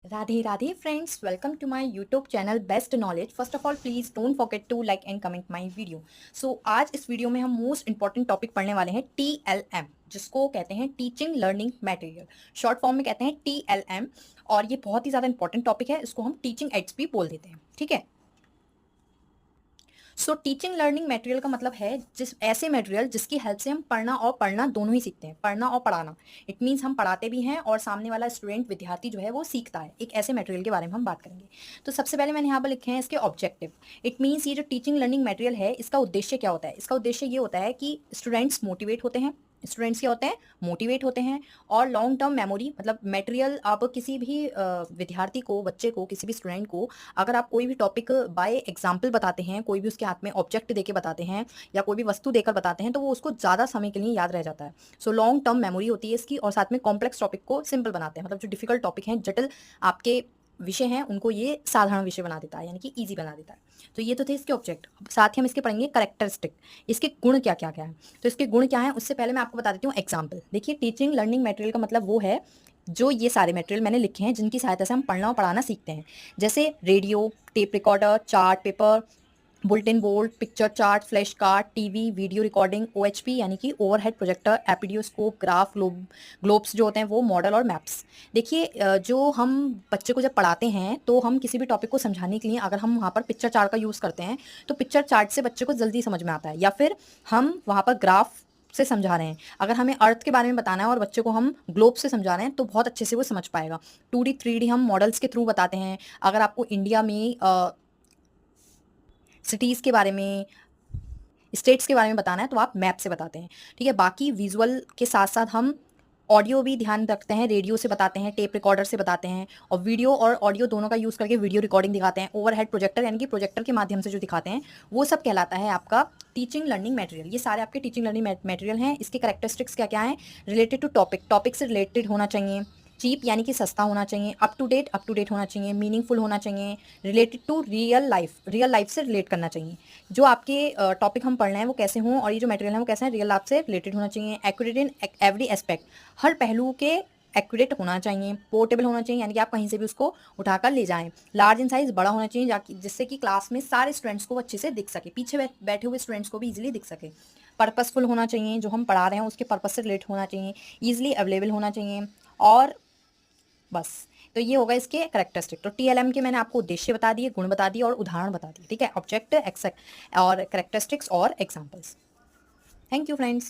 Radhe Radhe friends, welcome to my YouTube channel Best Knowledge. First of all please don't forget to like and comment my video. So आज इस video में हम most important topic पढ़ने वाले हैं TLM, जिसको कहते हैं teaching learning material. Short form में कहते हैं TLM। और ये बहुत ही ज़्यादा इंपॉर्टेंट टॉपिक है, इसको हम टीचिंग एड्स भी बोल देते हैं। ठीक है। सो टीचिंग लर्निंग मटेरियल का मतलब है जिस ऐसे मटेरियल जिसकी हेल्प से हम पढ़ना और पढ़ना दोनों ही सीखते हैं, पढ़ना और पढ़ाना। इट मीन्स हम पढ़ाते भी हैं और सामने वाला स्टूडेंट विद्यार्थी जो है वो सीखता है। एक ऐसे मटेरियल के बारे में हम बात करेंगे। तो सबसे पहले मैंने यहाँ पर लिखे हैं इसके ऑब्जेक्टिव। इट मीन्स ये जो टीचिंग लर्निंग मटेरियल है, इसका उद्देश्य क्या होता है? इसका उद्देश्य ये होता है कि स्टूडेंट्स मोटिवेट होते हैं। स्टूडेंट्स क्या होते हैं? मोटिवेट होते हैं। और लॉन्ग टर्म मेमोरी, मतलब मटेरियल आप किसी भी विद्यार्थी को, बच्चे को, किसी भी स्टूडेंट को अगर आप कोई भी टॉपिक बाय एग्जाम्पल बताते हैं, कोई भी उसके हाथ में ऑब्जेक्ट देके बताते हैं या कोई भी वस्तु देकर बताते हैं, तो वो उसको ज़्यादा समय के लिए याद रह जाता है। सो लॉन्ग टर्म मेमोरी होती है इसकी। और साथ में कॉम्प्लेक्स टॉपिक को सिंपल बनाते हैं, मतलब जो डिफिकल्ट टॉपिक हैं, जटिल आपके विषय हैं, उनको ये साधारण विषय बना देता है, यानी कि ईजी बना देता है। तो ये तो थे इसके ऑब्जेक्ट। साथ ही हम इसके पढ़ेंगे करेक्टरिस्टिक, इसके गुण क्या क्या क्या है। तो इसके गुण क्या है, उससे पहले मैं आपको बता देती हूँ एग्जाम्पल। देखिए, टीचिंग लर्निंग मटेरियल का मतलब वो है जो ये सारे मटेरियल मैंने लिखे हैं जिनकी सहायता से हम पढ़ना और पढ़ाना सीखते हैं। जैसे radio, tape recorder, chart paper, bulletin board, picture chart, flash card, TV, video recording, OHP यानी कि ओवरहेड प्रोजेक्टर, एपिडियोस्कोप, ग्राफ, ग्लोब्स जो होते हैं वो, मॉडल और मैप्स। देखिए, जो हम बच्चे को जब पढ़ाते हैं तो हम किसी भी टॉपिक को समझाने के लिए अगर हम वहाँ पर पिक्चर चार्ट का यूज़ करते हैं तो पिक्चर चार्ट से बच्चे को जल्दी समझ में आता है। या फिर हम वहाँ पर ग्राफ से समझा रहे हैं, अगर हमें अर्थ के बारे में बताना है और बच्चे को हम ग्लोब से समझा रहे हैं तो बहुत अच्छे से वो समझ पाएगा। 2D 3D हम मॉडल्स के थ्रू बताते हैं। अगर आपको इंडिया में सिटीज़ के बारे में, स्टेट्स के बारे में बताना है तो आप मैप से बताते हैं। ठीक है। बाकी विजुअल के साथ साथ हम ऑडियो भी ध्यान रखते हैं, रेडियो से बताते हैं, टेप रिकॉर्डर से बताते हैं, और वीडियो और ऑडियो दोनों का यूज़ करके वीडियो रिकॉर्डिंग दिखाते हैं। ओवरहेड प्रोजेक्टर यानी कि प्रोजेक्टर के माध्यम से जो दिखाते हैं वो सब कहलाता है आपका टीचिंग लर्निंग मटेरियल। ये सारे आपके टीचिंग लर्निंग मटेरियल हैं। इसके करेक्टरिस्टिक्स क्या क्या हैं? रिलेटेड टू टॉपिक, टॉपिक से रिलेटेड होना चाहिए। चीप यानी कि सस्ता होना चाहिए। अप टू डेट होना चाहिए। मीनिंगफुल होना चाहिए। रिलेटेड टू रियल लाइफ से रिलेट करना चाहिए। जो आपके टॉपिक हम पढ़ रहे हैं वो कैसे हों, और ये जो मटेरियल है वो कैसे हैं, रियल लाइफ से रिलेटेड होना चाहिए। एक्यूरेट इन एवरी एस्पेक्ट, हर पहलू के एक्यूरेट होना चाहिए। पोर्टेबल होना चाहिए, यानी कि आप कहीं से भी उसको उठाकर ले जाएं। लार्ज इन साइज, बड़ा होना चाहिए जिससे कि क्लास में सारे स्टूडेंट्स को अच्छे से दिख सके, पीछे बैठे हुए स्टूडेंट्स को भी इजीली दिख सके। पर्पसफुल होना चाहिए, जो हम पढ़ा रहे हैं उसके पर्पस से रिलेट होना चाहिए। ईजिली अवेलेबल होना चाहिए। और बस, तो ये होगा इसके करेक्टरिस्टिक। तो TLM के मैंने आपको उद्देश्य बता दिए, गुण बता दिए और उदाहरण बता दिए। ठीक है, ऑब्जेक्ट, एक्सेक्ट और करेक्टरिस्टिक्स और एग्जाम्पल्स। Thank you friends.